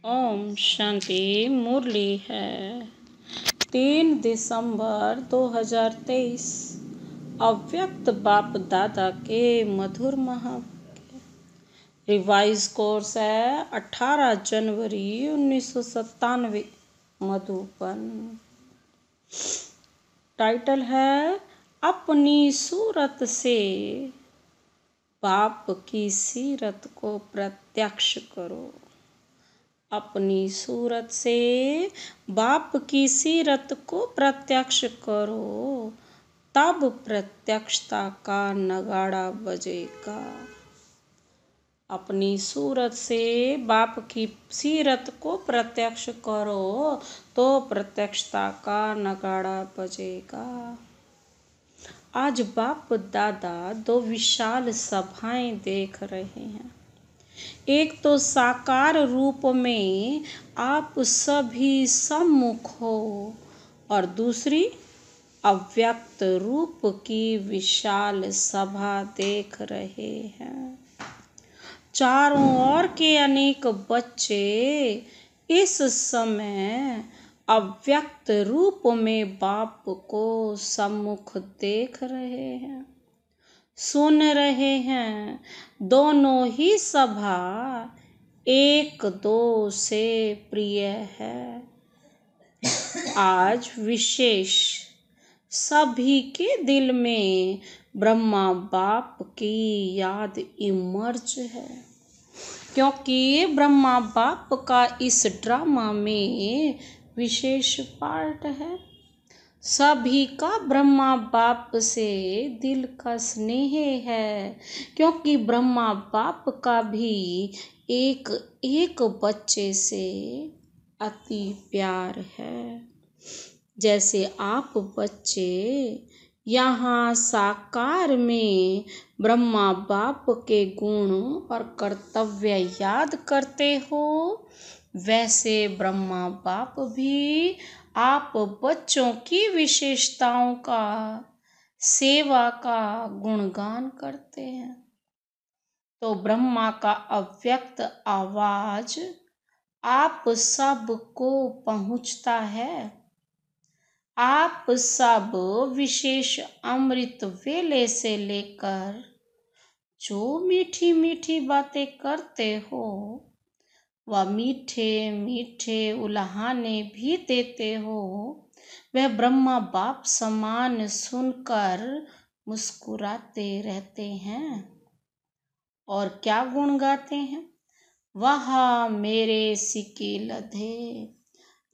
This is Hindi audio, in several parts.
ओम शांति। मुरली है 3 दिसंबर 2023। अव्यक्त बाप दादा के मधुर महा रिवाइज कोर्स है 18 जनवरी 1997। मधुबन। टाइटल है अपनी सूरत से बाप की सीरत को प्रत्यक्ष करो। अपनी सूरत से बाप की सीरत को प्रत्यक्ष करो, तब प्रत्यक्षता का नगाड़ा बजेगा। अपनी सूरत से बाप की सीरत को प्रत्यक्ष करो तो प्रत्यक्षता का नगाड़ा बजेगा। आज बाप दादा 2 विशाल सभाएं देख रहे हैं। एक तो साकार रूप में आप सभी सम्मुख हो और दूसरी अव्यक्त रूप की विशाल सभा देख रहे हैं। चारों ओर के अनेक बच्चे इस समय अव्यक्त रूप में बाप को सम्मुख देख रहे हैं, सुन रहे हैं। दोनों ही सभा एक दो से प्रिय है। आज विशेष सभी के दिल में ब्रह्मा बाप की याद इमर्ज है, क्योंकि ब्रह्मा बाप का इस ड्रामा में विशेष पार्ट है। सभी का ब्रह्मा बाप से दिल का स्नेह है, क्योंकि ब्रह्मा बाप का भी एक एक बच्चे से अति प्यार है। जैसे आप बच्चे यहाँ साकार में ब्रह्मा बाप के गुण और कर्तव्य याद करते हो, वैसे ब्रह्मा बाप भी आप बच्चों की विशेषताओं का, सेवा का गुणगान करते हैं। तो ब्रह्मा का अव्यक्त आवाज आप सबको पहुंचता है। आप सब विशेष अमृत वेले से लेकर जो मीठी मीठी बातें करते हो, वह मीठे मीठे उल्हाने भी देते हो, वह ब्रह्मा बाप समान सुनकर मुस्कुराते रहते हैं। और क्या गुण गाते हैं? वहाँ मेरे सिके लधे।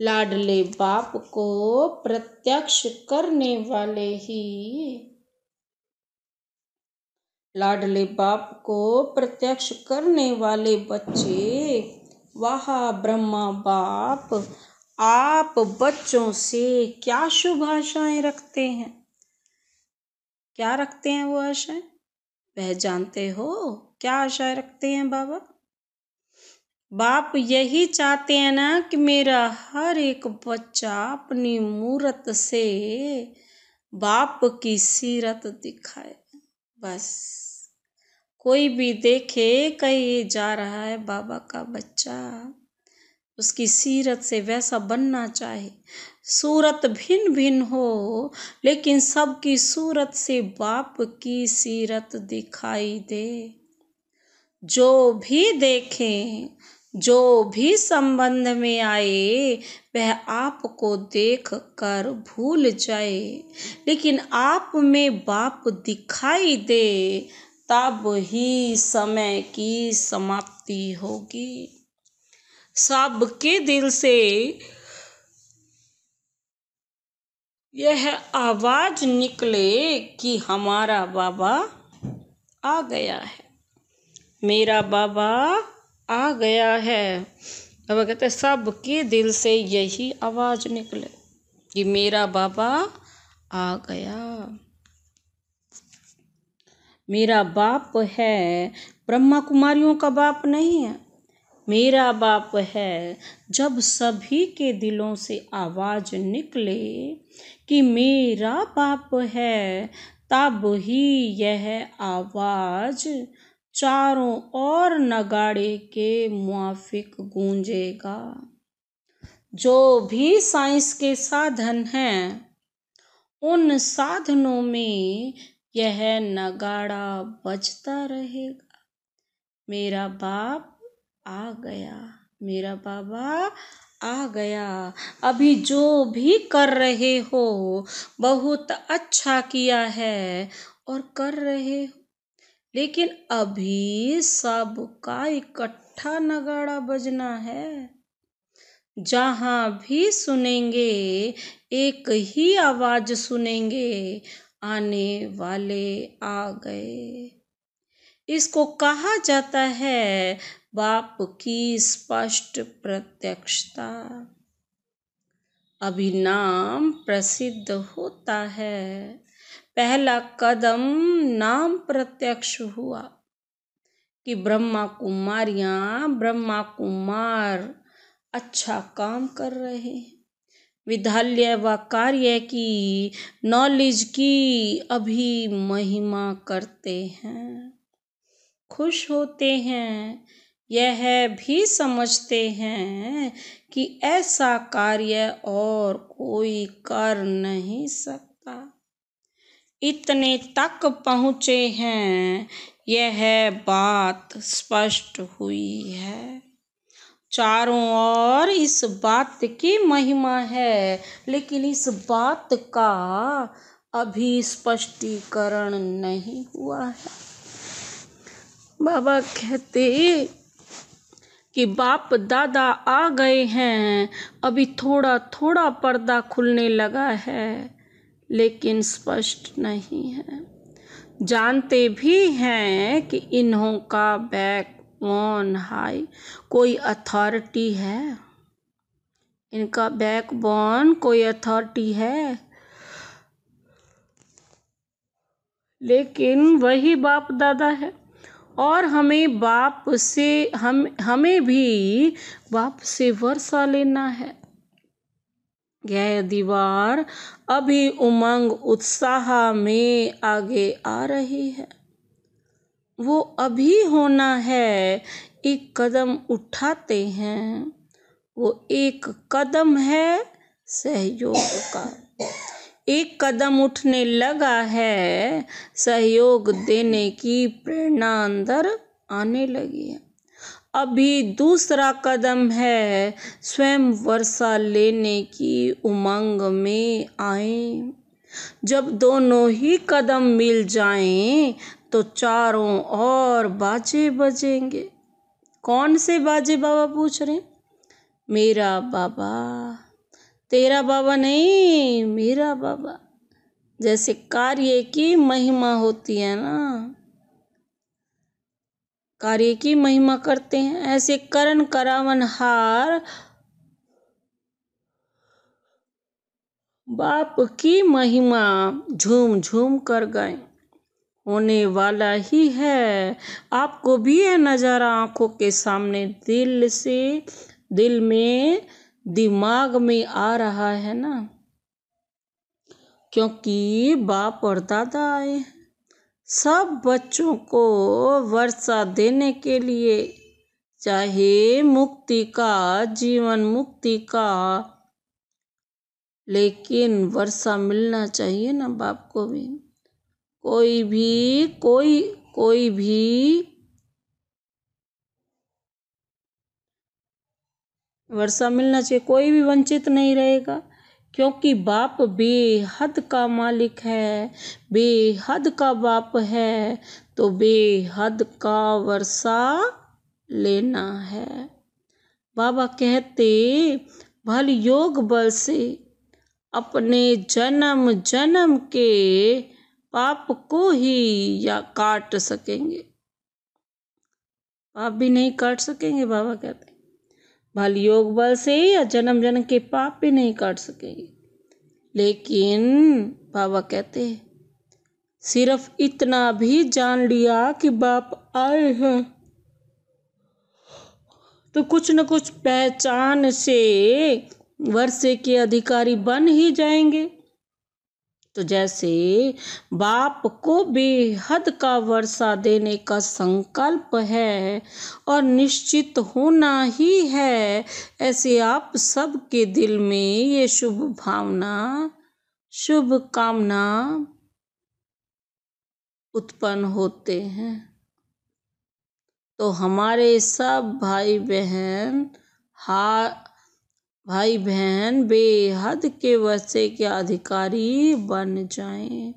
लाडले बाप को प्रत्यक्ष करने वाले ही, लाडले बाप को प्रत्यक्ष करने वाले बच्चे, वाह ब्रह्मा बाप आप बच्चों से क्या शुभ आशाएं रखते हैं। क्या रखते हैं वो आशाएं? वह जानते हो क्या आशाएं रखते हैं बाबा? बाप यही चाहते हैं ना कि मेरा हर एक बच्चा अपनी मूरत से बाप की सीरत दिखाए। बस कोई भी देखे कहीं जा रहा है बाबा का बच्चा, उसकी सीरत से वैसा बनना चाहे। सूरत भिन्न भिन्न हो, लेकिन सबकी सूरत से बाप की सीरत दिखाई दे। जो भी देखें, जो भी संबंध में आए, वह आपको देख कर भूल जाए, लेकिन आप में बाप दिखाई दे, तब ही समय की समाप्ति होगी। सबके दिल से यह आवाज निकले कि हमारा बाबा आ गया है, मेरा बाबा आ गया है। अब कहते सबके दिल से यही आवाज निकले कि मेरा बाबा आ गया। मेरा बाप है, ब्रह्मा कुमारियों का बाप नहीं है, मेरा बाप है। जब सभी के दिलों से आवाज निकले कि मेरा बाप है, तब ही यह आवाज चारों ओर नगाड़े के मुआफिक गूंजेगा। जो भी साइंस के साधन हैं, उन साधनों में यह नगाड़ा बजता रहेगा। मेरा बाप आ गया, मेरा बाबा आ गया। अभी जो भी कर रहे हो बहुत अच्छा किया है और कर रहे हो, लेकिन अभी सबका इकट्ठा नगाड़ा बजना है। जहाँ भी सुनेंगे एक ही आवाज सुनेंगे, आने वाले आ गए। इसको कहा जाता है बाप की स्पष्ट प्रत्यक्षता। अभी नाम प्रसिद्ध होता है। पहला कदम नाम प्रत्यक्ष हुआ कि ब्रह्मा कुमारियां, ब्रह्मा कुमार अच्छा काम कर रहे हैं। विद्यालय व कार्य की, नॉलेज की अभी महिमा करते हैं, खुश होते हैं। यह भी समझते हैं कि ऐसा कार्य और कोई कर नहीं सकता। इतने तक पहुँचे हैं, यह बात स्पष्ट हुई है। चारों ओर इस बात की महिमा है, लेकिन इस बात का अभी स्पष्टीकरण नहीं हुआ है। बाबा कहते कि बाप दादा आ गए हैं, अभी थोड़ा थोड़ा पर्दा खुलने लगा है, लेकिन स्पष्ट नहीं है। जानते भी हैं कि इन्हों का बैकबोन हाई कोई अथॉरिटी है, इनका बैकबोन कोई अथॉरिटी है, लेकिन वही बाप दादा है। और हमें बाप से हमें भी बाप से वर्षा लेना है। यह दीवार अभी उमंग उत्साह में आगे आ रही है। वो अभी होना है। एक कदम उठाते हैं, वो एक कदम है सहयोग का। एक कदम उठने लगा है, सहयोग देने की प्रेरणा अंदर आने लगी है। अभी दूसरा कदम है, स्वयं वर्षा लेने की उमंग में आए। जब दोनों ही कदम मिल जाएं, तो चारों ओर बाजे बजेंगे। कौन से बाजे बाबा पूछ रहे? मेरा बाबा, तेरा बाबा नहीं, मेरा बाबा। जैसे कार्य की महिमा होती है ना, कार्य की महिमा करते हैं, ऐसे करण करावन हार बाप की महिमा झूम झूम कर गाएं। होने वाला ही है। आपको भी यह नज़ारा आंखों के सामने दिल में दिमाग में आ रहा है ना, क्योंकि बाप और दादा आए सब बच्चों को वर्षा देने के लिए, चाहे मुक्ति का, जीवन मुक्ति का, लेकिन वर्षा मिलना चाहिए ना बाप को भी। कोई भी वर्षा मिलना चाहिए, कोई भी वंचित नहीं रहेगा, क्योंकि बाप बेहद का मालिक है, बेहद का बाप है, तो बेहद का वर्षा लेना है। बाबा कहते भल योग बल से अपने जन्म जन्म के पाप को ही या काट सकेंगे, पाप भी नहीं काट सकेंगे। बाबा कहते भल योग बल से या जन्म जन्म के पाप भी नहीं काट सकेंगे, लेकिन बाबा कहते सिर्फ इतना भी जान लिया कि बाप आए हैं, तो कुछ न कुछ पहचान से वर्षे के अधिकारी बन ही जाएंगे। तो जैसे बाप को बेहद का वर्षा देने का संकल्प है और निश्चित होना ही है, ऐसे आप सबके दिल में ये शुभ भावना, शुभ कामना उत्पन्न होते हैं। तो हमारे सब भाई बहन बेहद के वर्षे के अधिकारी बन जाएं।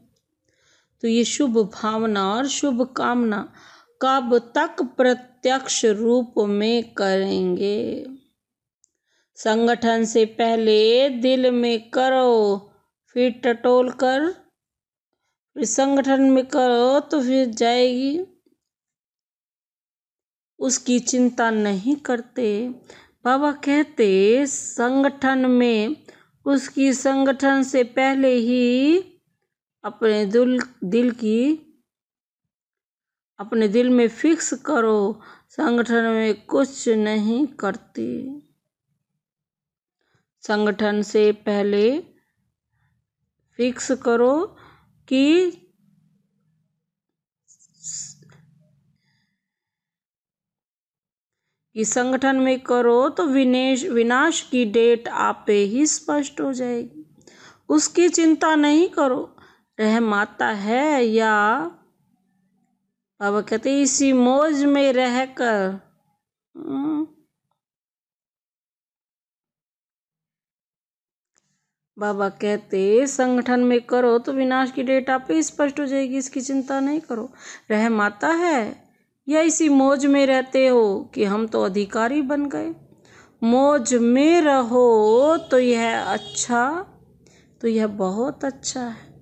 तो ये शुभ भावना और शुभ कामना कब तक प्रत्यक्ष रूप में करेंगे? संगठन से पहले दिल में करो, फिर टटोल कर, फिर संगठन में करो तो फिर जाएगी। उसकी चिंता नहीं करते। बाबा कहते संगठन में, उसकी संगठन से पहले ही अपने दिल में फिक्स करो, संगठन में कुछ नहीं करती। संगठन से पहले फिक्स करो कि संगठन में करो तो विनाश की डेट आपे ही स्पष्ट हो जाएगी। उसकी चिंता नहीं करो। रहम आता है या बाबा कहते इसी मौज में रहकर बाबा कहते संगठन में करो तो विनाश की डेट आप ही स्पष्ट हो जाएगी, इसकी चिंता नहीं करो। रहम आता है या इसी मौज में रहते हो कि हम तो अधिकारी बन गए। मौज में रहो तो यह बहुत अच्छा है,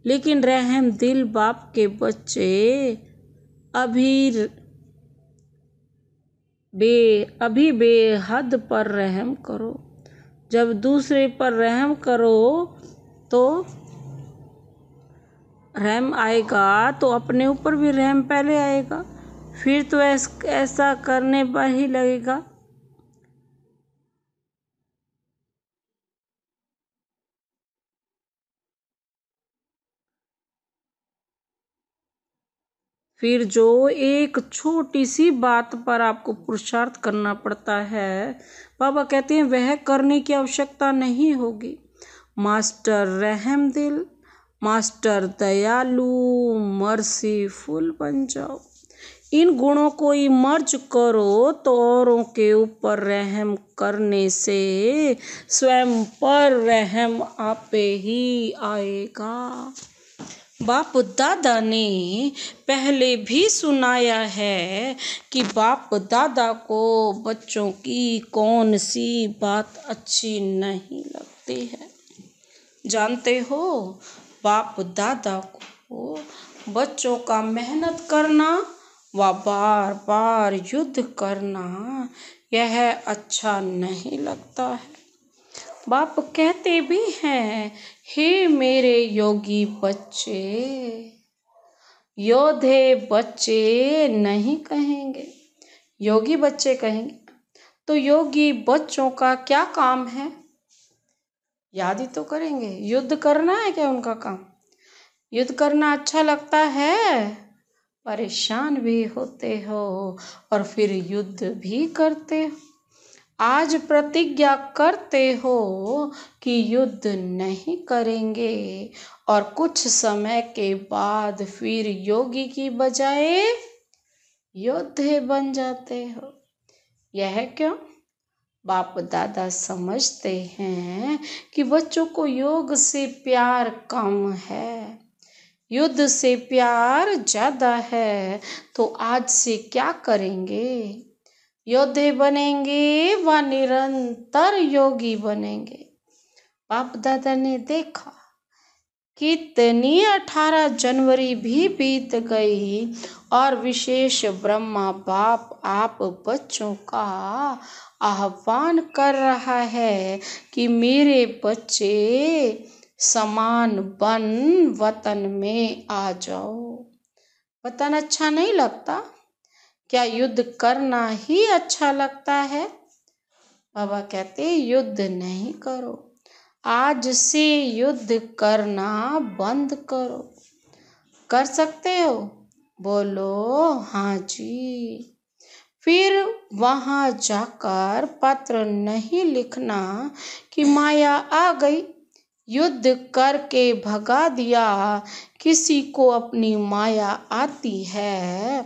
लेकिन रहम दिल बाप के बच्चे अभी बेहद पर रहम करो। जब दूसरे पर रहम करो तो रहम आएगा तो अपने ऊपर भी रहम पहले आएगा, फिर तो ऐसा करने पर ही लगेगा। फिर जो एक छोटी सी बात पर आपको पुरुषार्थ करना पड़ता है, बाबा कहते हैं वह करने की आवश्यकता नहीं होगी। मास्टर रहम दिल, मास्टर दयालु, मर्सीफुल बन जाओ। इन गुणों को ही मर्ज करो तो औरों के ऊपर रहम करने से स्वयं पर रहम आपे ही आएगा। बाप दादा ने पहले भी सुनाया है कि बाप दादा को बच्चों की कौन सी बात अच्छी नहीं लगती है। जानते हो, बाप दादा को बच्चों का मेहनत करना व बार बार युद्ध करना यह अच्छा नहीं लगता है। बाप कहते भी हैं, हे मेरे योगी बच्चे, योधे बच्चे नहीं कहेंगे, योगी बच्चे कहेंगे। तो योगी बच्चों का क्या काम है? याद ही तो करेंगे। युद्ध करना है क्या उनका काम? युद्ध करना अच्छा लगता है? परेशान भी होते हो और फिर युद्ध भी करते हो। आज प्रतिज्ञा करते हो कि युद्ध नहीं करेंगे और कुछ समय के बाद फिर योगी की बजाय योद्धे बन जाते हो। यह क्यों? बाप दादा समझते हैं कि बच्चों को योग से प्यार कम है, युद्ध से प्यार ज्यादा है। तो आज से क्या करेंगे? योद्धे बनेंगे व निरंतर योगी बनेंगे। बाप दादा ने देखा कितनी 18 जनवरी भी बीत गई और विशेष ब्रह्मा बाप आप बच्चों का आह्वान कर रहा है कि मेरे बच्चे समान बन वतन में आ जाओ। वतन अच्छा नहीं लगता? क्या युद्ध करना ही अच्छा लगता है? बाबा कहते युद्ध नहीं करो। आज से युद्ध करना बंद करो। कर सकते हो? बोलो हाँ जी। फिर वहां जाकर पत्र नहीं लिखना कि माया आ गई, युद्ध करके भगा दिया। किसी को अपनी माया आती है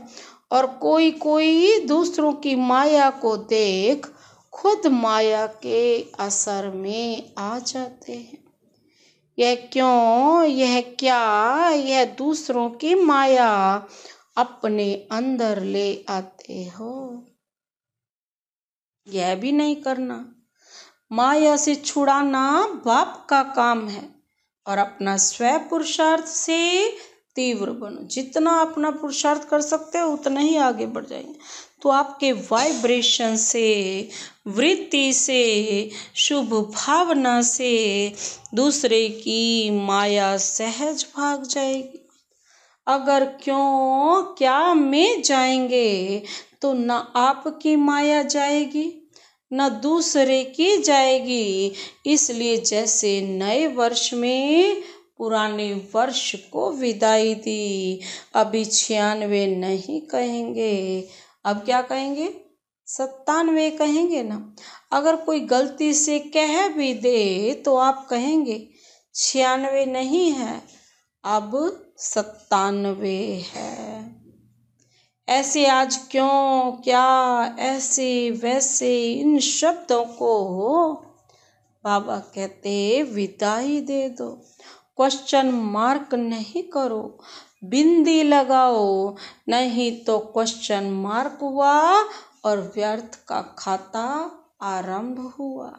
और कोई कोई दूसरों की माया को देख खुद माया के असर में आ जाते हैं। यह क्यों, यह क्या, यह दूसरों की माया अपने अंदर ले आते हो। यह भी नहीं करना। माया से छुड़ाना बाप का काम है और अपना स्व पुरुषार्थ से तीव्र बनो। जितना अपना पुरुषार्थ कर सकते हो उतना ही आगे बढ़ जाएंगे। तो आपके वाइब्रेशन से, वृत्ति से, शुभ भावना से दूसरे की माया सहज भाग जाएगी। अगर क्यों क्या में जाएंगे तो न आपकी माया जाएगी न दूसरे की जाएगी। इसलिए जैसे नए वर्ष में पुराने वर्ष को विदाई दी, अभी 96 नहीं कहेंगे, अब क्या कहेंगे? 97 कहेंगे ना। अगर कोई गलती से कह भी दे तो आप कहेंगे 96 नहीं है, अब 97 है। ऐसे आज क्यों क्या, ऐसे वैसे इन शब्दों को बाबा कहते विदाई दे दो। क्वेश्चन मार्क नहीं करो, बिंदी लगाओ, नहीं तो क्वेश्चन मार्क हुआ और व्यर्थ का खाता आरंभ हुआ।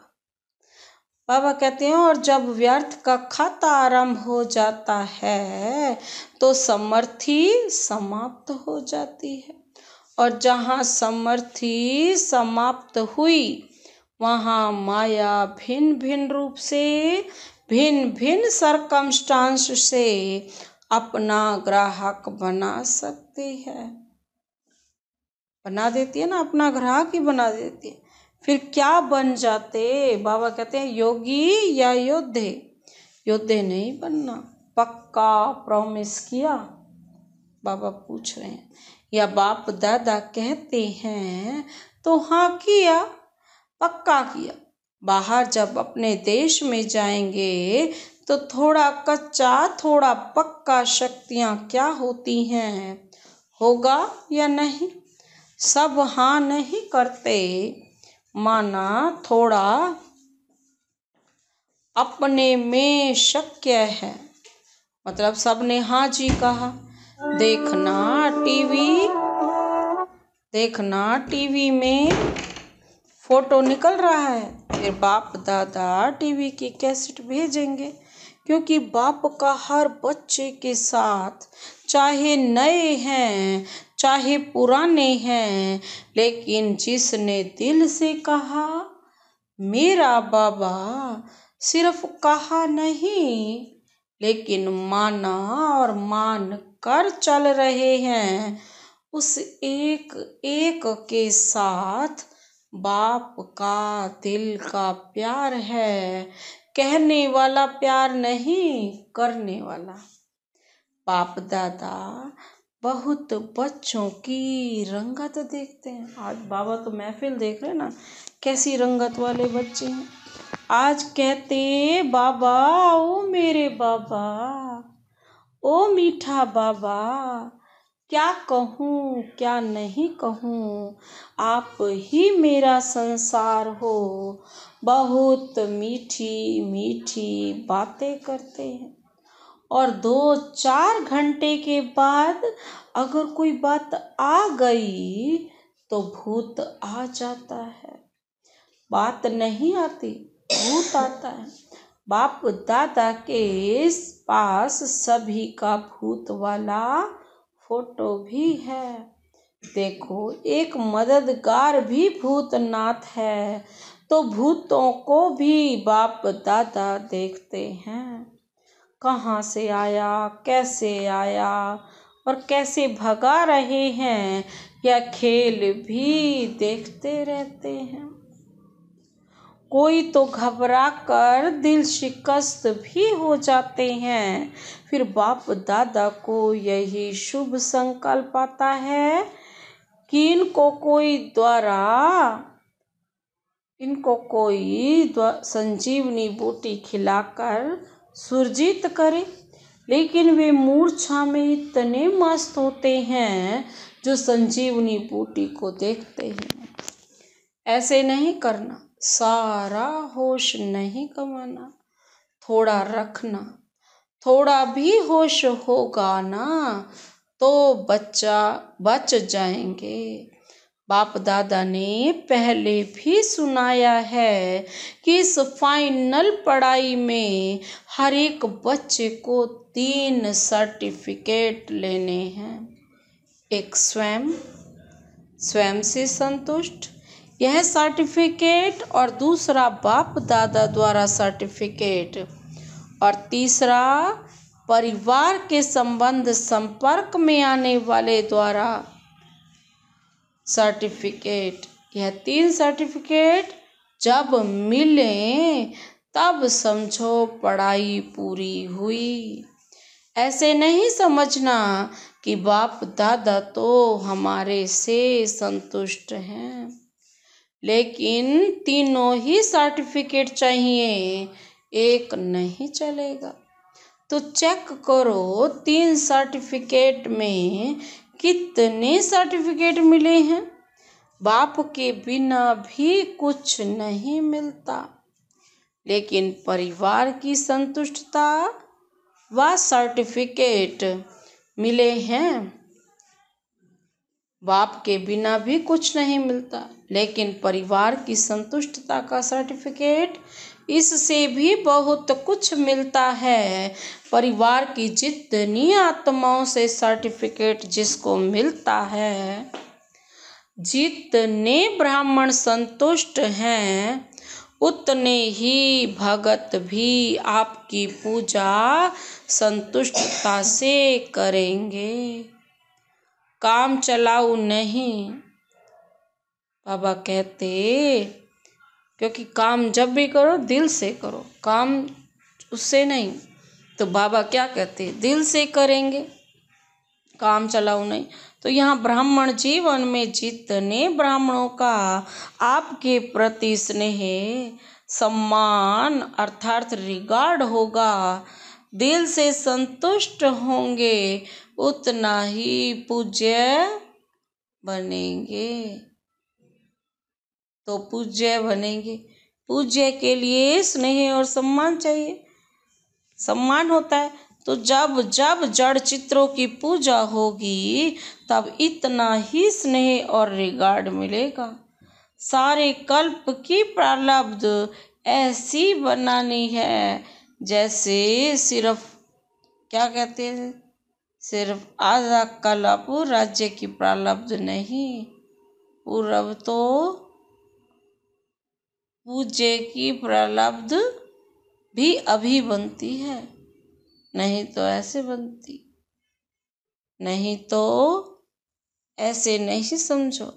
बाबा कहते हैं और जब व्यर्थ का खाता आरंभ हो जाता है तो समर्थी समाप्त हो जाती है। और जहाँ समर्थी समाप्त हुई वहाँ माया भिन्न भिन्न रूप से, भिन्न भिन्न सरकमस्टांस से अपना ग्राहक बना सकती है। बना देती है ना, अपना ग्राहक ही बना देती है। फिर क्या बन जाते? बाबा कहते हैं योगी या योद्धे? योद्धे नहीं बनना। पक्का प्रॉमिस किया? बाबा पूछ रहे हैं। या बाप दादा कहते हैं तो हाँ किया, पक्का किया। बाहर जब अपने देश में जाएंगे तो थोड़ा कच्चा थोड़ा पक्का शक्तियाँ क्या होती हैं, होगा या नहीं? सब हाँ नहीं करते, माना थोड़ा अपने में शक्य है, मतलब सबने हाँ जी कहा। देखना टीवी में फोटो निकल रहा है, फिर बाप दादा टीवी की कैसेट भेजेंगे। क्योंकि बाप का हर बच्चे के साथ, चाहे नए हैं चाहे पुराने हैं, लेकिन जिसने दिल से कहा मेरा बाबा, सिर्फ कहा नहीं लेकिन माना और मान कर चल रहे हैं, उस एक एक के साथ बाप का दिल का प्यार है। कहने वाला प्यार नहीं, करने वाला। बाप दादा बहुत बच्चों की रंगत देखते हैं। आज बाबा तो महफिल देख रहे हैं ना, कैसी रंगत वाले बच्चे हैं। आज कहते बाबा, ओ मेरे बाबा, ओ मीठा बाबा, क्या कहूँ क्या नहीं कहूँ, आप ही मेरा संसार हो। बहुत मीठी मीठी बातें करते हैं और 2-4 घंटे के बाद अगर कोई बात आ गई तो भूत आ जाता है। बात नहीं आती, भूत आता है। बाप दादा के पास सभी का भूत वाला फोटो भी है। देखो, एक मददगार भी भूतनाथ है, तो भूतों को भी बाप दादा देखते हैं। कहाँ से आया, कैसे आया और कैसे भगा रहे हैं, यह खेल भी देखते रहते हैं। कोई तो घबरा कर दिल शिकस्त भी हो जाते हैं। फिर बाप दादा को यही शुभ संकल्प आता है कि इनको कोई संजीवनी बूटी खिलाकर सुरजीत करे। लेकिन वे मूर्छा में इतने मस्त होते हैं जो संजीवनी बूटी को देखते हैं। ऐसे नहीं करना, सारा होश नहीं गंवाना, थोड़ा रखना। थोड़ा भी होश होगा ना तो बच्चा बच जाएंगे। बाप दादा ने पहले भी सुनाया है कि इस फाइनल पढ़ाई में हर एक बच्चे को 3 सर्टिफिकेट लेने हैं। एक स्वयं से संतुष्ट, यह सर्टिफिकेट, और दूसरा बाप दादा द्वारा सर्टिफिकेट, और तीसरा परिवार के संपर्क में आने वाले द्वारा सर्टिफिकेट। यह 3 सर्टिफिकेट जब मिले तब समझो पढ़ाई पूरी हुई। ऐसे नहीं समझना कि बाप दादा तो हमारे से संतुष्ट हैं, लेकिन तीनों ही सर्टिफिकेट चाहिए, एक नहीं चलेगा। तो चेक करो 3 सर्टिफिकेट में कितने सर्टिफिकेट मिले हैं। बाप के बिना भी कुछ नहीं मिलता, लेकिन परिवार की संतुष्टता व सर्टिफिकेट मिले हैं। बाप के बिना भी कुछ नहीं मिलता, लेकिन परिवार की संतुष्टता का सर्टिफिकेट, इससे भी बहुत कुछ मिलता है। परिवार की जितनी आत्माओं से सर्टिफिकेट जिसको मिलता है, जितने ब्राह्मण संतुष्ट हैं, उतने ही भगत भी आपकी पूजा संतुष्टता से करेंगे। काम चलाऊ नहीं, बाबा कहते, क्योंकि काम जब भी करो दिल से करो, काम उससे नहीं। तो बाबा क्या कहते, दिल से करेंगे, काम चलाऊ नहीं। तो यहाँ ब्राह्मण जीवन में जितने ब्राह्मणों का आपके प्रति स्नेह, सम्मान अर्थात रिगार्ड होगा, दिल से संतुष्ट होंगे, उतना ही पूज्य बनेंगे। तो पूज्य बनेंगे, पूज्य के लिए स्नेह और सम्मान चाहिए। सम्मान होता है तो जब जब जड़ चित्रों की पूजा होगी तब इतना ही स्नेह और रिगार्ड मिलेगा। सारे कल्प की प्रारब्ध ऐसी बनानी है जैसे सिर्फ क्या कहते हैं, सिर्फ आधा कल्प राज्य की प्रारब्ध नहीं, पूर्व तो पूज्य की प्रारब्ध भी अभी बनती है, नहीं तो ऐसे बनती, नहीं तो ऐसे नहीं समझो।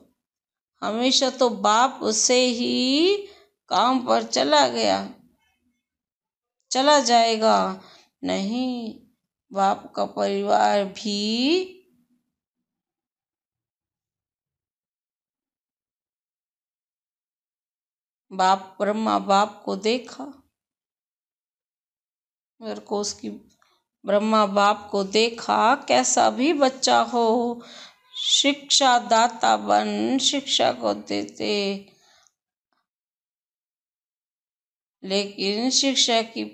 हमेशा तो बाप से ही काम पर चला जाएगा, नहीं, बाप का परिवार भी ब्रह्मा बाप को देखा, मेरे को उसकी ब्रह्मा बाप को देखा, कैसा भी बच्चा हो शिक्षा दाता बन शिक्षा को देते, लेकिन शिक्षा के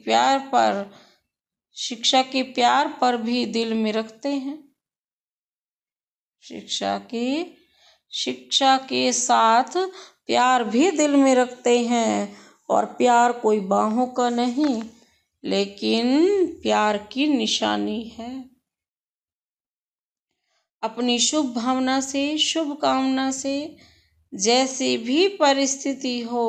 प्यार पर भी दिल में रखते हैं। शिक्षा के साथ प्यार भी दिल में रखते हैं, और प्यार कोई बाहों का नहीं, लेकिन प्यार की निशानी है। अपनी शुभ भावना से, शुभ कामना से, जैसी भी परिस्थिति हो,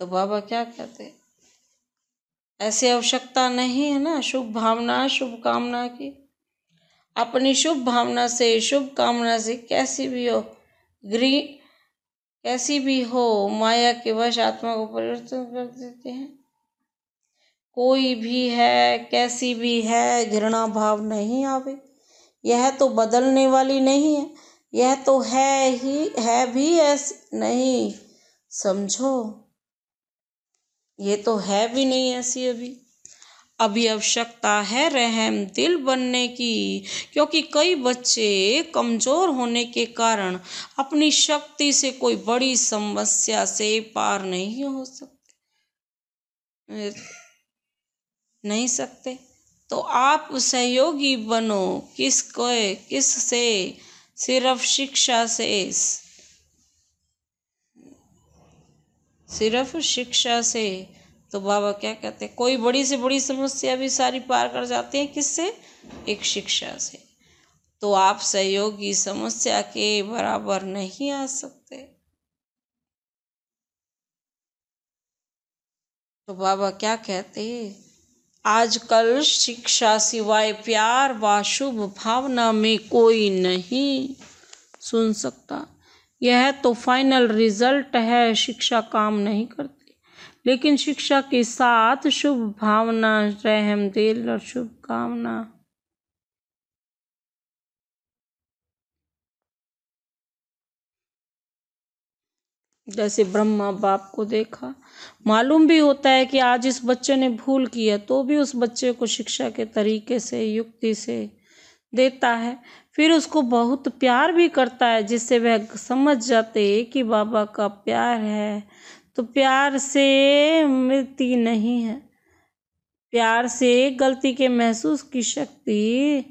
तो बाबा क्या कहते, ऐसे आवश्यकता नहीं है ना शुभ भावना शुभ कामना की। अपनी शुभ भावना से शुभ कामना से कैसी भी हो माया के वश आत्मा को परिवर्तन कर देते हैं। कोई भी है कैसी भी है घृणा भाव नहीं आवे। यह तो बदलने वाली नहीं है, यह तो है भी ऐसी नहीं, समझो। ये तो है भी नहीं ऐसी अभी आवश्यकता है रहम दिल बनने की, क्योंकि कई बच्चे कमजोर होने के कारण अपनी शक्ति से कोई बड़ी समस्या से पार नहीं सकते। तो आप सहयोगी बनो। किससे? सिर्फ शिक्षा से। तो बाबा क्या कहते हैं, कोई बड़ी से बड़ी समस्या भी सारी पार कर जाते हैं किससे? एक शिक्षा से। तो आप सहयोगी समस्या के बराबर नहीं आ सकते। तो बाबा क्या कहते हैं, आजकल शिक्षा सिवाय प्यार व शुभ भावना में कोई नहीं सुन सकता। यह तो फाइनल रिजल्ट है। शिक्षा काम नहीं करती, लेकिन शिक्षा के साथ शुभ भावना रहम दिल और शुभ कामना। जैसे ब्रह्मा बाप को देखा, मालूम भी होता है कि आज इस बच्चे ने भूल किया, तो भी उस बच्चे को शिक्षा के तरीके से युक्ति से देता है। फिर उसको बहुत प्यार भी करता है, जिससे वह समझ जाते कि बाबा का प्यार है। तो प्यार से मृत्यु नहीं है, प्यार से गलती के महसूस की शक्ति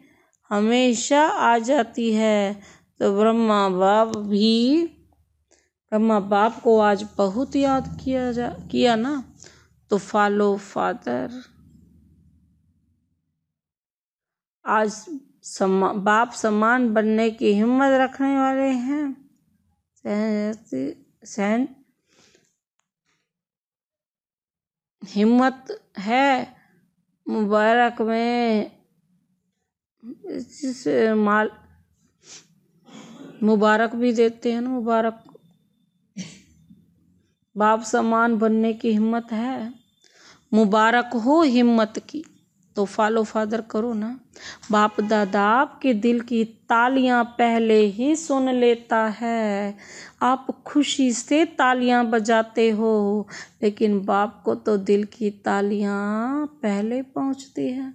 हमेशा आ जाती है। तो ब्रह्मा बाप को आज बहुत याद किया ना। तो फॉलो फादर। आज बाप समान बनने की हिम्मत रखने वाले हैं। हिम्मत है मुबारक में मुबारक भी देते हैं ना। मुबारक बाप समान बनने की हिम्मत है, मुबारक हो हिम्मत की। तो फॉलो फादर करो ना। बाप दादा आपके दिल की तालियां पहले ही सुन लेता है। आप खुशी से तालियां बजाते हो, लेकिन बाप को तो दिल की तालियां पहले पहुंचती है।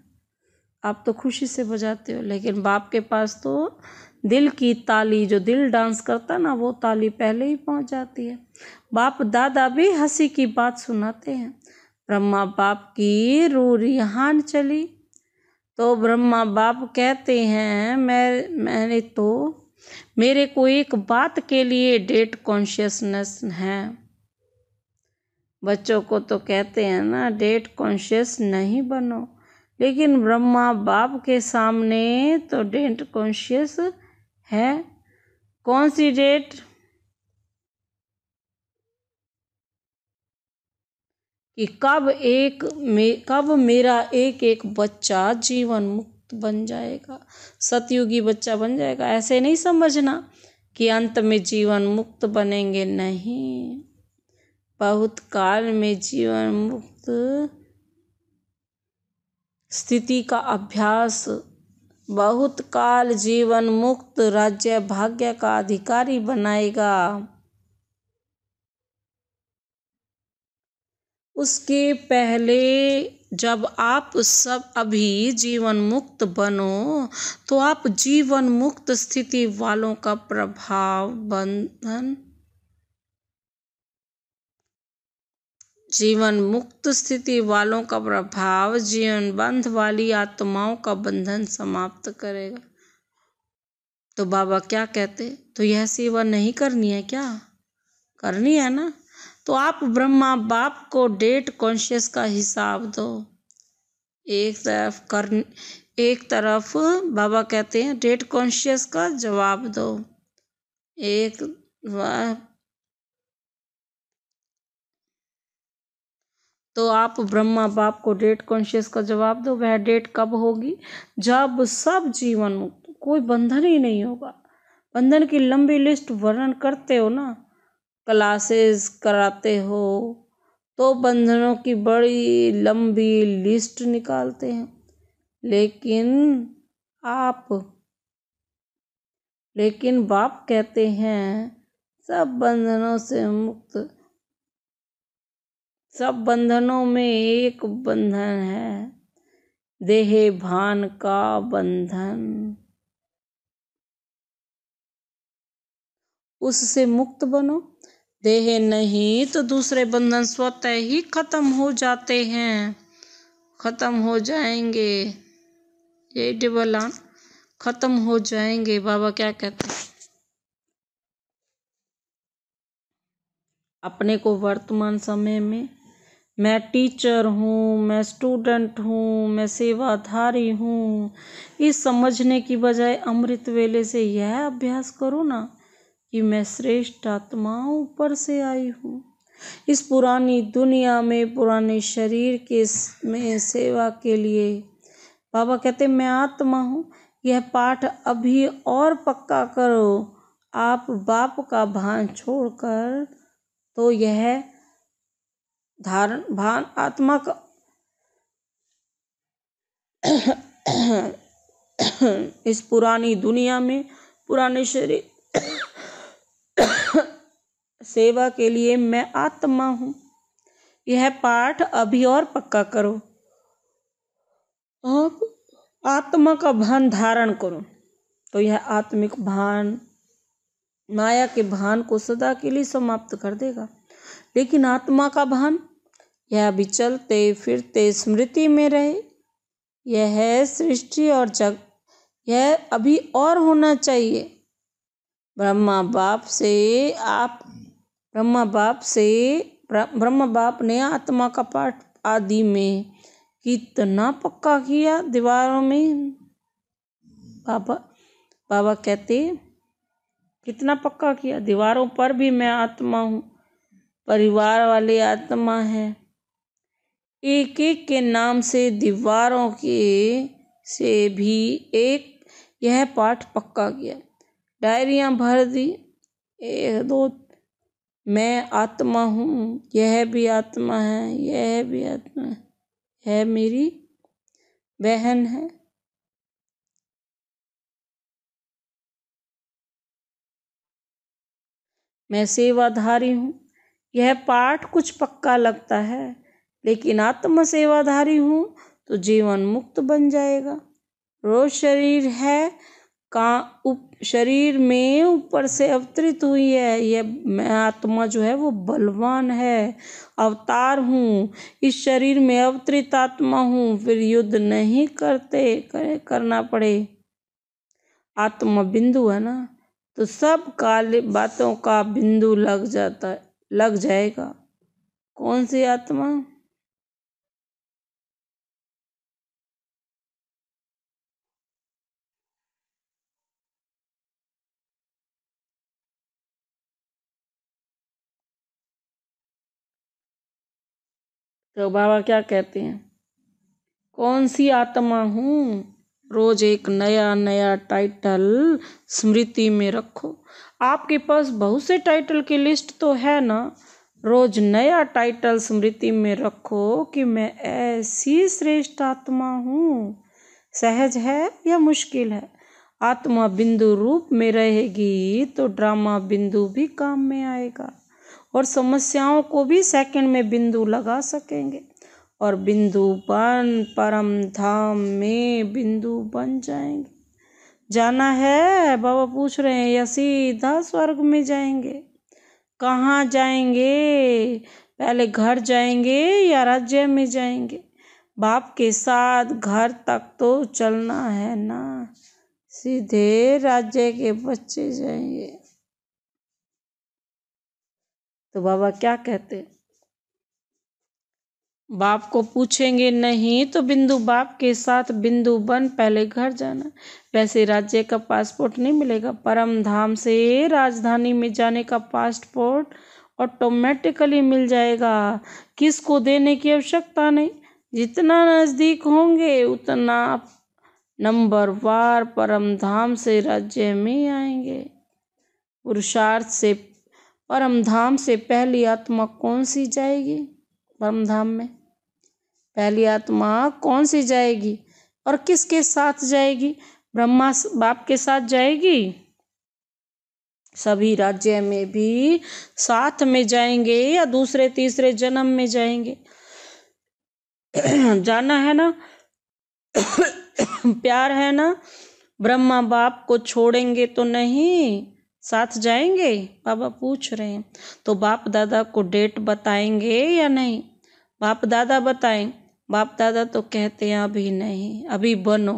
आप तो खुशी से बजाते हो, लेकिन बाप के पास तो दिल की ताली, जो दिल डांस करता ना, वो ताली पहले ही पहुंच जाती है। बाप दादा भी हंसी की बात सुनाते हैं। ब्रह्मा बाप की रूह रिहान चली, तो ब्रह्मा बाप कहते हैं मेरे को एक बात के लिए डेट कॉन्शियसनेस है। बच्चों को तो कहते हैं ना डेट कॉन्शियस नहीं बनो, लेकिन ब्रह्मा बाप के सामने तो डेट कॉन्शियस है। कौन सी डेट? कि कब मेरा एक बच्चा जीवन मुक्त बन जाएगा, सतयुगी बच्चा बन जाएगा। ऐसे नहीं समझना कि अंत में जीवन मुक्त बनेंगे, नहीं। बहुत काल में जीवन मुक्त स्थिति का अभ्यास, बहुत काल जीवन मुक्त राज्य भाग्य का अधिकारी बनाएगा। उसके पहले जब आप सब अभी जीवन मुक्त बनो, तो आप जीवन मुक्त स्थिति वालों का प्रभाव बंधन, जीवन मुक्त स्थिति वालों का प्रभाव जीवन बंध वाली आत्माओं का बंधन समाप्त करेगा। तो बाबा क्या कहते, तो यह सेवा नहीं करनी है क्या? करनी है ना। तो आप ब्रह्मा बाप को डेट कॉन्शियस का हिसाब दो। एक तरफ बाबा कहते हैं डेट कॉन्शियस का जवाब दो। तो आप ब्रह्मा बाप को डेट कॉन्शियस का जवाब दो। वह डेट कब होगी? जब सब जीवन मुक्त, कोई बंधन ही नहीं होगा। बंधन की लंबी लिस्ट वर्णन करते हो ना, क्लासेस कराते हो, तो बंधनों की बड़ी लंबी लिस्ट निकालते हैं। लेकिन बाप कहते हैं सब बंधनों से मुक्त, सब बंधनों में एक बंधन है, देह भान का बंधन। उससे मुक्त बनो। देह नहीं तो दूसरे बंधन स्वतः ही खत्म हो जाते हैं, खत्म हो जाएंगे। ये डिबलान खत्म हो जाएंगे। बाबा क्या कहते हैं? अपने को वर्तमान समय में मैं टीचर हूँ, मैं स्टूडेंट हूँ, मैं सेवाधारी हूँ, इस समझने की बजाय अमृत वेले से यह अभ्यास करो ना कि मैं श्रेष्ठ आत्मा ऊपर से आई हूँ। इस पुरानी दुनिया में पुराने शरीर के में सेवा के लिए। बाबा कहते मैं आत्मा हूँ। यह पाठ अभी और पक्का करो। आप बाप का भान छोड़कर तो यह धारण भान आत्मा का इस पुरानी दुनिया में पुराने शरीर सेवा के लिए मैं आत्मा हूँ। यह पाठ अभी और पक्का करो। आप आत्मा का भान धारण करो तो यह आत्मिक भान माया के भान को सदा के लिए समाप्त कर देगा। लेकिन आत्मा का भान यह अभी चलते फिरते स्मृति में रहे। यह है सृष्टि और जग, यह अभी और होना चाहिए। ब्रह्मा बाप ने आत्मा का पाठ आदि में कितना पक्का किया दीवारों में। बाबा कहते कितना पक्का किया। दीवारों पर भी मैं आत्मा हूँ, परिवार वाले आत्मा है। एक एक के नाम से दीवारों के से भी एक यह पाठ पक्का किया। डायरियां भर दी, 1-2 मैं आत्मा हूँ, यह भी आत्मा है, यह भी आत्मा है, यह मेरी बहन है। मैं सेवाधारी हूँ। यह पाठ कुछ पक्का लगता है, लेकिन आत्म सेवाधारी हूँ तो जीवन मुक्त बन जाएगा। रोज शरीर है शरीर में ऊपर से अवतरित हुई है। यह मैं आत्मा जो है वो बलवान है, अवतार हूँ, इस शरीर में अवतरित आत्मा हूँ। फिर युद्ध नहीं करना पड़े। आत्मा बिंदु है ना, तो सब काले बातों का बिंदु लग जाएगा। कौन सी आत्मा? तो बाबा क्या कहते हैं? कौन सी आत्मा हूँ? रोज एक नया नया टाइटल स्मृति में रखो। आपके पास बहुत से टाइटल की लिस्ट तो है ना। रोज नया टाइटल स्मृति में रखो कि मैं ऐसी श्रेष्ठ आत्मा हूँ। सहज है या मुश्किल है? आत्मा बिंदु रूप में रहेगी तो ड्रामा बिंदु भी काम में आएगा और समस्याओं को भी सेकंड में बिंदु लगा सकेंगे और बिंदु बन परम धाम में बिंदु बन जाएंगे। जाना है? बाबा पूछ रहे हैं, या सीधा स्वर्ग में जाएंगे? कहाँ जाएंगे? पहले घर जाएंगे या राज्य में जाएंगे? बाप के साथ घर तक तो चलना है ना, सीधे राज्य के बच्चे जाएंगे। तो बाबा क्या कहते? बाप को पूछेंगे नहीं तो बिंदु बाप के साथ बिंदु बन पहले घर जाना। वैसे राज्य का पासपोर्ट नहीं मिलेगा, परम धाम से राजधानी में जाने का पासपोर्ट ऑटोमेटिकली मिल जाएगा। किसको देने की आवश्यकता नहीं। जितना नज़दीक होंगे उतना नंबर वार परम धाम से राज्य में आएंगे। पुरुषार्थ से परम धाम से पहली आत्मा कौन सी जाएगी? परम धाम में पहली आत्मा कौन सी जाएगी और किसके साथ जाएगी? ब्रह्मा बाप के साथ जाएगी। सभी राज्य में भी साथ में जाएंगे या दूसरे तीसरे जन्म में जाएंगे? जाना है ना। प्यार है ना। ब्रह्मा बाप को छोड़ेंगे तो नहीं, साथ जाएंगे? बाबा पूछ रहे हैं। तो बाप दादा को डेट बताएंगे या नहीं? बाप दादा बताएं। बाप दादा तो कहते हैं अभी नहीं, अभी बनो।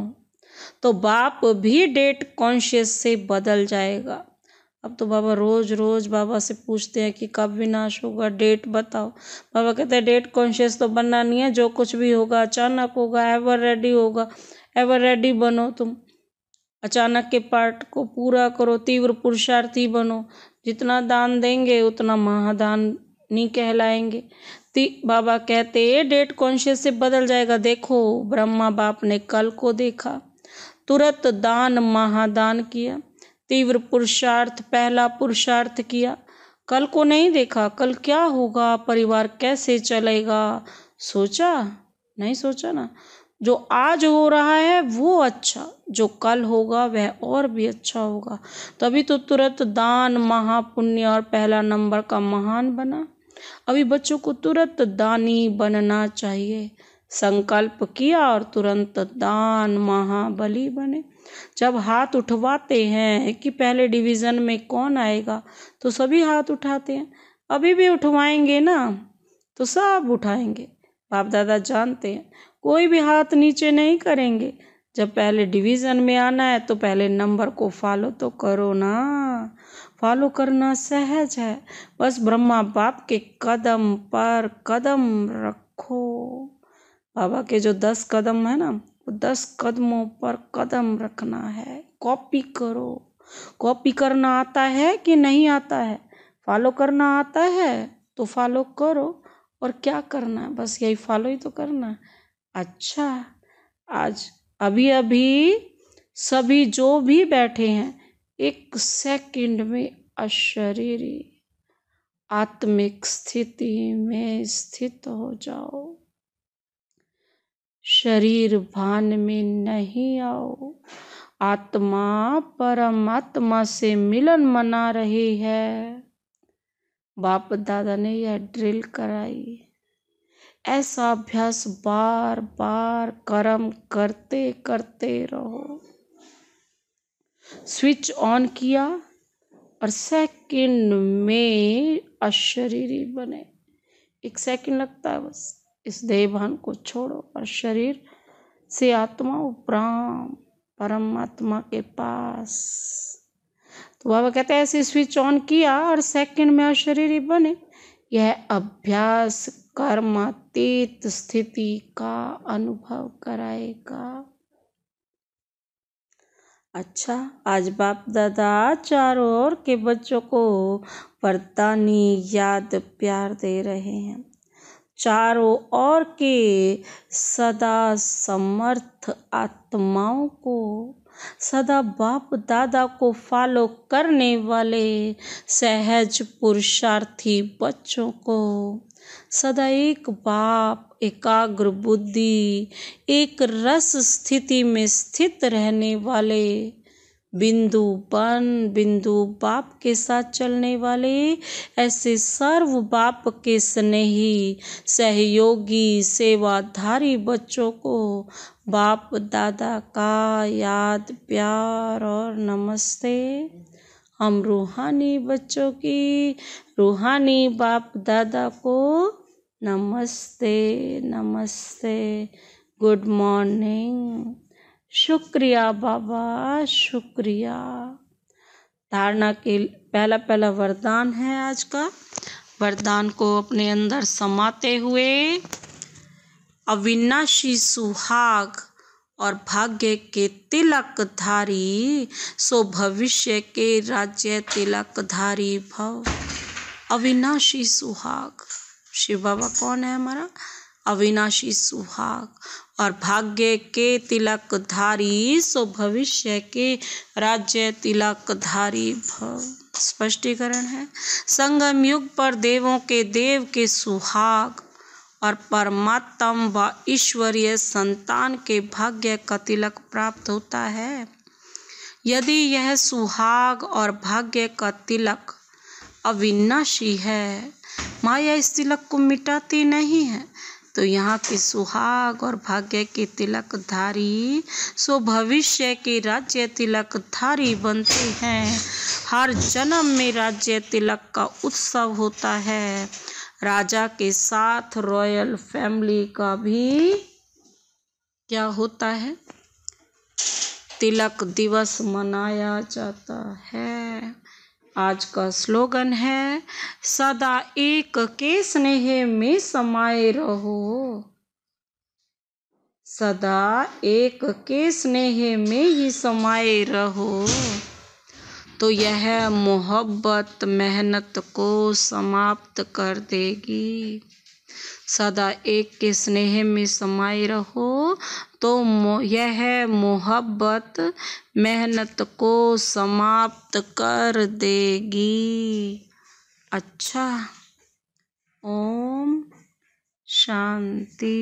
तो बाप भी डेट कॉन्शियस से बदल जाएगा। अब तो बाबा रोज रोज बाबा से पूछते हैं कि कब विनाश होगा, डेट बताओ। बाबा कहते हैं डेट कॉन्शियस तो बनना नहीं है, जो कुछ भी होगा अचानक होगा, एवर रेडी होगा। एवर रेडी बनो तुम, अचानक के पार्ट को पूरा करो, तीव्र पुरुषार्थी बनो। जितना दान देंगे उतना महादानी कहलाएंगे। बाबा कहते डेट कॉन्शियस से बदल जाएगा। देखो ब्रह्मा बाप ने कल को देखा, तुरंत दान महादान किया, तीव्र पुरुषार्थ पहला पुरुषार्थ किया। कल को नहीं देखा, कल क्या होगा, परिवार कैसे चलेगा, सोचा नहीं? सोचा ना। जो आज हो रहा है वो अच्छा, जो कल होगा वह और भी अच्छा होगा। तभी तो तुरंत दान महापुण्य और पहला नंबर का महान बना। अभी बच्चों को तुरंत दानी बनना चाहिए। संकल्प किया और तुरंत दान महाबली बने। जब हाथ उठवाते हैं कि पहले डिवीज़न में कौन आएगा, तो सभी हाथ उठाते हैं। अभी भी उठवाएंगे ना तो सब उठाएंगे। बाप दादा जानते हैं, कोई भी हाथ नीचे नहीं करेंगे। जब पहले डिवीज़न में आना है तो पहले नंबर को फॉलो तो करो ना। फॉलो करना सहज है, बस ब्रह्मा बाप के कदम पर कदम रखो। बाबा के जो 10 कदम है ना, वो 10 कदमों पर कदम रखना है। कॉपी करो। कॉपी करना आता है कि नहीं आता है? फॉलो करना आता है तो फॉलो करो। और क्या करना है? बस यही फॉलो ही तो करना है। अच्छा, आज अभी अभी सभी जो भी बैठे हैं 1 सेकंड में अशरीरी आत्मिक स्थिति में स्थित हो जाओ। शरीर भान में नहीं आओ। आत्मा परमात्मा से मिलन मना रही है। बाप दादा ने यह ड्रिल कराई। ऐसा अभ्यास बार बार कर्म करते करते रहो। स्विच ऑन किया और सेकंड में अशरीरी बने। 1 सेकंड लगता है बस। इस देह भान को छोड़ो और शरीर से आत्मा उपराम परमात्मा के पास। तो बाबा कहते हैं ऐसे स्विच ऑन किया और सेकंड में अशरीरी बने। यह अभ्यास कर्मातीत स्थिति का अनुभव कराएगा। अच्छा, आज बाप दादा चारों ओर के बच्चों को वरदानी याद प्यार दे रहे हैं। चारों ओर के सदा समर्थ आत्माओं को, सदा बाप दादा को फॉलो करने वाले सहज पुरुषार्थी बच्चों को, सदा एक बाप एकाग्र बुद्धि एक रस स्थिति में स्थित रहने वाले, बिंदु बन बिंदु बाप के साथ चलने वाले ऐसे सर्व बाप के स्नेही सहयोगी सेवाधारी बच्चों को बाप दादा का याद प्यार और नमस्ते। हम रूहानी बच्चों की रूहानी बाप दादा को नमस्ते नमस्ते। Good morning. शुक्रिया बाबा, शुक्रिया। धारणा के पहला वरदान है आज का। वरदान को अपने अंदर समाते हुए अविनाशी सुहाग और भाग्य के तिलकधारी सो भविष्य के राज्य तिलकधारी भव। अविनाशी सुहाग। शिव बाबा कौन है हमारा? अविनाशी सुहाग। और भाग्य के तिलक धारी, सो भविष्य के राज्य तिलक धारी भव। स्पष्टीकरण है, संगम युग पर देवों के देव के सुहाग और परमात्म व ईश्वरीय संतान के भाग्य का तिलक प्राप्त होता है। यदि यह सुहाग और भाग्य का तिलक अविनाशी है, माया इस तिलक को मिटाती नहीं है, तो यहाँ के सुहाग और भाग्य के तिलक धारी सो भविष्य के राज्य तिलक धारी बनते हैं। हर जन्म में राज्य तिलक का उत्सव होता है। राजा के साथ रॉयल फैमिली का भी क्या होता है? तिलक दिवस मनाया जाता है। आज का स्लोगन है, सदा एक के स्नेह में समाये रहो। सदा एक के स्नेह में ही समाये रहो। तो यह मोहब्बत मेहनत को समाप्त कर देगी। सदा एक के स्नेह में समाये रहो, तो यह मोहब्बत मेहनत को समाप्त कर देगी। अच्छा, ओम शांति।